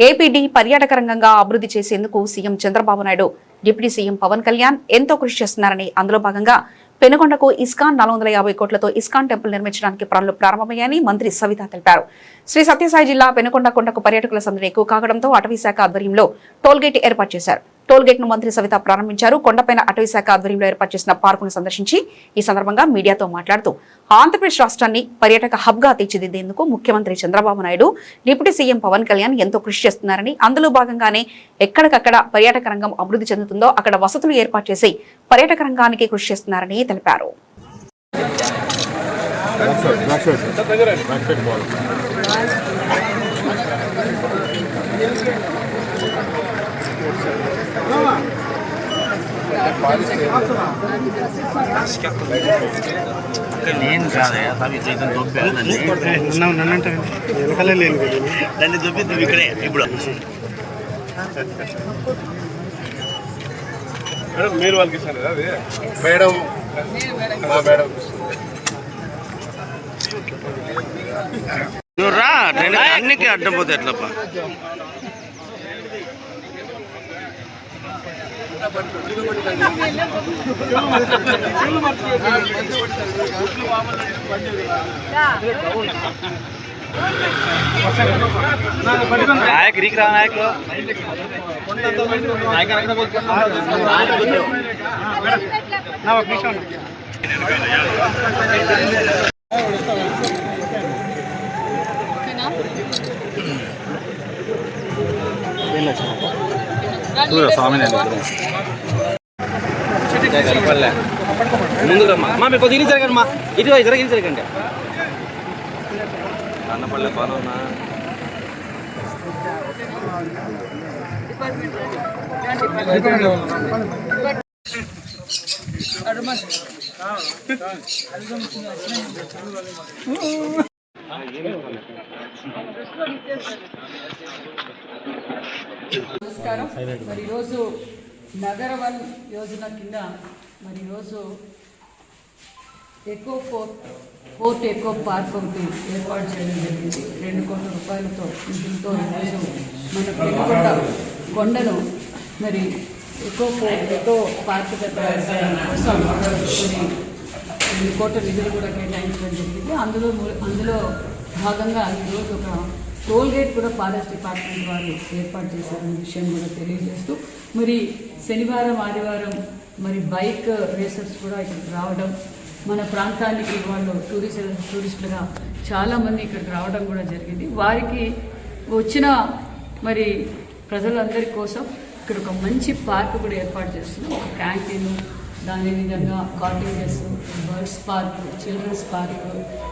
ఏపీని పర్యాటక రంగంగా అభివృద్ధి చేసేందుకు CM Chandrababu Naidu, deputy CM Pawan Kalyan ఎంతో కృషి చేస్తున్నారని, అందులో భాగంగా పెనుకొండకు ఇస్కాన్ 450 కోట్లతో ఇస్కాన్ టెంపుల్ నిర్మించడానికి పనులు ప్రారంభమయ్యాయని మంత్రి సవిత తెలిపారు. శ్రీ సత్యసాయి జిల్లా పెనుకొండ కొండకు పర్యాటకుల సందడి ఎక్కువ కావడంతో అటవీ శాఖ ఆధ్వర్యంలో టోల్గేట్ ఏర్పాటు చేశారు. టోల్గేట్ ను మంత్రి సవిత ప్రారంభించారు. కొండపైన అటవీ శాఖ ఆధ్వర్యంలో ఏర్పాటు చేసిన పార్కును సందర్శించి ఈ సందర్భంగా మీడియాతో మాట్లాడుతూ ఆంధ్రప్రదేశ్ రాష్ట్రాన్ని పర్యాటక హబ్ గా తీర్చిదిద్దేందుకు ముఖ్యమంత్రి చంద్రబాబు నాయుడు, డిప్యూటీ సీఎం పవన్ కళ్యాణ్ ఎంతో కృషి చేస్తున్నారని, అందులో భాగంగానే ఎక్కడికక్కడ పర్యాటక రంగం అభివృద్ధి చెందుతుందో అక్కడ వసతులు ఏర్పాటు చేసి పర్యాటక రంగానికి కృషి చేస్తున్నారని తెలిపారు. నేను కాదే దాన్ని చూపిద్దాం ఇక్కడే ఇప్పుడు. మీరు వాళ్ళకి ఇస్తారు అది మేడం మేడం నువ్వు రా, అన్నికి అడ్డం పోతే ఎట్లప్పా. నాయక్ రీక్ రా నాయక్ ముందుగా మీరు కొద్దిగా జరగండి మా ఇటు జరగండి అన్నపల్లె పాలన్నా నమస్కారం. మరి ఈరోజు నగర వన్ యోజన కింద మరి ఈరోజు ఫోర్త్ ఎకో పార్క్ ఒకటి ఏర్పాటు చేయడం జరిగింది. 2 కోట్ల రూపాయలతో దీంతో ఈరోజు మన పెనుకొండ కొండను మరి ఎకో పార్క్ కోసం మరి 2 కోట్ల నిధులు కూడా కేటాయించడం జరిగింది. అందులో భాగంగా ఈరోజు ఒక టోల్గేట్ కూడా ఫారెస్ట్ డిపార్ట్మెంట్ వారు ఏర్పాటు చేశారనే విషయం కూడా తెలియజేస్తూ, మరి శనివారం ఆదివారం మరి బైక్ రేసర్స్ కూడా ఇక్కడికి రావడం, మన ప్రాంతానికి వాళ్ళు టూరిస్టులుగా చాలామంది ఇక్కడికి రావడం కూడా జరిగింది. వారికి వచ్చిన మరి ప్రజలందరి కోసం ఇక్కడ ఒక మంచి పార్క్ కూడా ఏర్పాటు చేస్తున్నాం. ఒక క్యాంటీన్, దాని విధంగా cottages, birds park, children's park,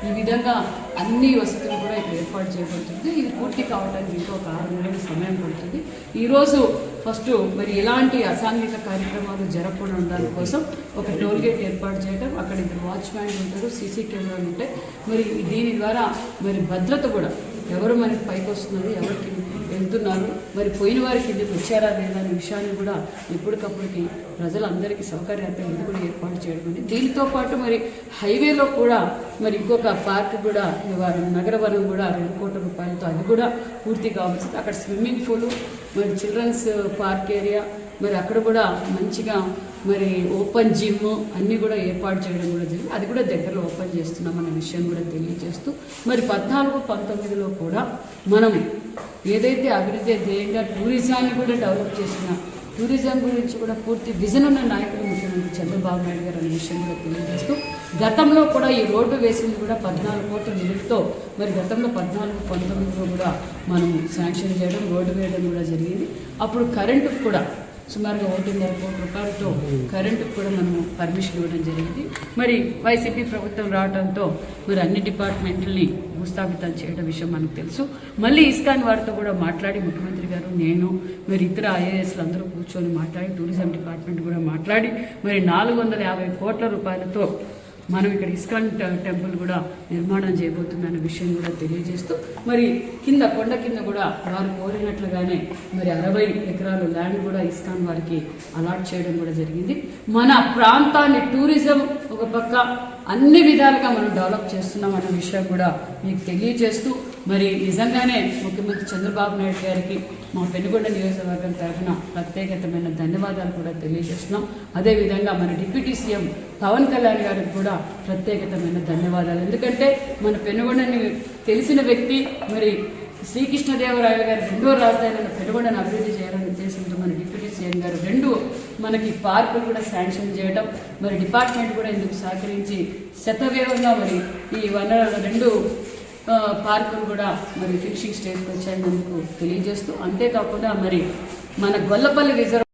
ఈ విధంగా అన్ని వసతులు కూడా ఇక్కడ ఏర్పాటు చేయబడుతుంది. ఇది పూర్తి కావడానికి ఇంకో ఒక 6 నెలల సమయం పడుతుంది. ఈరోజు ఫస్ట్ మరి ఎలాంటి అసాంఘిక కార్యక్రమాలు జరగకుండా ఉండడం కోసం ఒక టోల్గేట్ ఏర్పాటు చేయడం, అక్కడ 2 వాచ్మ్యాన్లు ఉంటారు, సీసీ కెమెరాలు ఉంటాయి. మరి దీని ద్వారా మరి భద్రత కూడా ఎవరు మనకి పైకి వస్తున్నారు, ఎవరికి వెళ్తున్నారు, మరి పోయిన వారికి ఇందుకు వచ్చారా లేదా అనే విషయాన్ని కూడా ఎప్పటికప్పటికి ప్రజలందరికీ సౌకర్యార్థం ఇది కూడా ఏర్పాటు చేయడం. దీనితో పాటు మరి హైవేలో కూడా మరి ఇంకొక పార్క్ కూడా నగరవనం కూడా 2 కోట్ల రూపాయలతో అది కూడా పూర్తి కావాల్సింది. అక్కడ స్విమ్మింగ్ పూల్, మరి చిల్డ్రన్స్ పార్క్ ఏరియా, మరి అక్కడ కూడా మంచిగా మరి ఓపెన్ జిమ్ అన్నీ కూడా ఏర్పాటు చేయడం కూడా జరిగింది. అది కూడా దగ్గరలో ఓపెన్ చేస్తున్నాం అనే విషయం కూడా తెలియజేస్తూ, మరి 14-19లో కూడా మనం ఏదైతే అభివృద్ధి ధ్యేయంగా టూరిజాన్ని కూడా డెవలప్ చేసిన, టూరిజం గురించి కూడా పూర్తి విజన్ ఉన్న నాయకులు ముఖ్యమంత్రి చంద్రబాబు నాయుడు గారు అనే విషయం కూడా తెలియజేస్తూ, గతంలో కూడా ఈ రోడ్డు వేసింది కూడా 14 కోట్ల నిధులతో, మరి గతంలో 14-19లో కూడా మనం శాంక్షన్ చేయడం, రోడ్డు వేయడం కూడా జరిగింది. అప్పుడు కరెంటుకు కూడా సుమారుగా 1.5 కోట్ల రూపాయలతో కరెంటుకు కూడా మనము పర్మిషన్ ఇవ్వడం జరిగింది. మరి వైసీపీ ప్రభుత్వం రావడంతో మరి అన్ని డిపార్ట్మెంట్లని భూస్థాపితం చేయడం విషయం మనకు తెలుసు. మళ్ళీ ఇస్కాన్ వారితో కూడా మాట్లాడి ముఖ్యమంత్రి గారు, నేను, మరి ఇతర ఐఏఎస్లు అందరూ కూర్చొని మాట్లాడి, టూరిజం డిపార్ట్మెంట్ కూడా మాట్లాడి మరి 450 కోట్ల రూపాయలతో మనం ఇక్కడ ఇస్కాన్ టెంపుల్ కూడా నిర్మాణం చేయబోతుందన్న విషయం కూడా తెలియజేస్తూ, మరి కొండ కింద కూడా వారు కోరినట్లుగానే మరి 60 ఎకరాలు ల్యాండ్ కూడా ఇస్కాన్ వారికి అలాట్ చేయడం కూడా జరిగింది. మన ప్రాంతాన్ని టూరిజం ఒక పక్క అన్ని విధాలుగా మనం డెవలప్ చేస్తున్నాం అన్న విషయం కూడా మీకు తెలియజేస్తూ, మరి నిజంగానే ముఖ్యమంత్రి చంద్రబాబు నాయుడు గారికి మా పెనుగొండ నియోజకవర్గం తరఫున ప్రత్యేకతమైన ధన్యవాదాలు కూడా తెలియజేస్తున్నాం. అదేవిధంగా మన డిప్యూటీ సీఎం పవన్ కళ్యాణ్ గారికి కూడా ప్రత్యేకతమైన ధన్యవాదాలు. ఎందుకంటే మన పెనుగొండని తెలిసిన వ్యక్తి, మరి శ్రీకృష్ణదేవరాయలు గారు రెండో రాజధాని పెనుగొండను అభివృద్ధి చేయాలనే ఉద్దేశంతో మన డిప్యూటీ సీఎం గారు రెండు మనకి పార్కులు కూడా శాంక్షన్ చేయడం, మరి డిపార్ట్మెంట్ కూడా ఇందుకు సహకరించి శతవేగంగా మరి ఈ వనరుల రెండు పార్కులు కూడా మరి ఫినిషింగ్ స్టేజ్కి వచ్చాయని మనకు తెలియజేస్తూ, అంతేకాకుండా మరి మన గొల్లపల్లి రిజర్వ్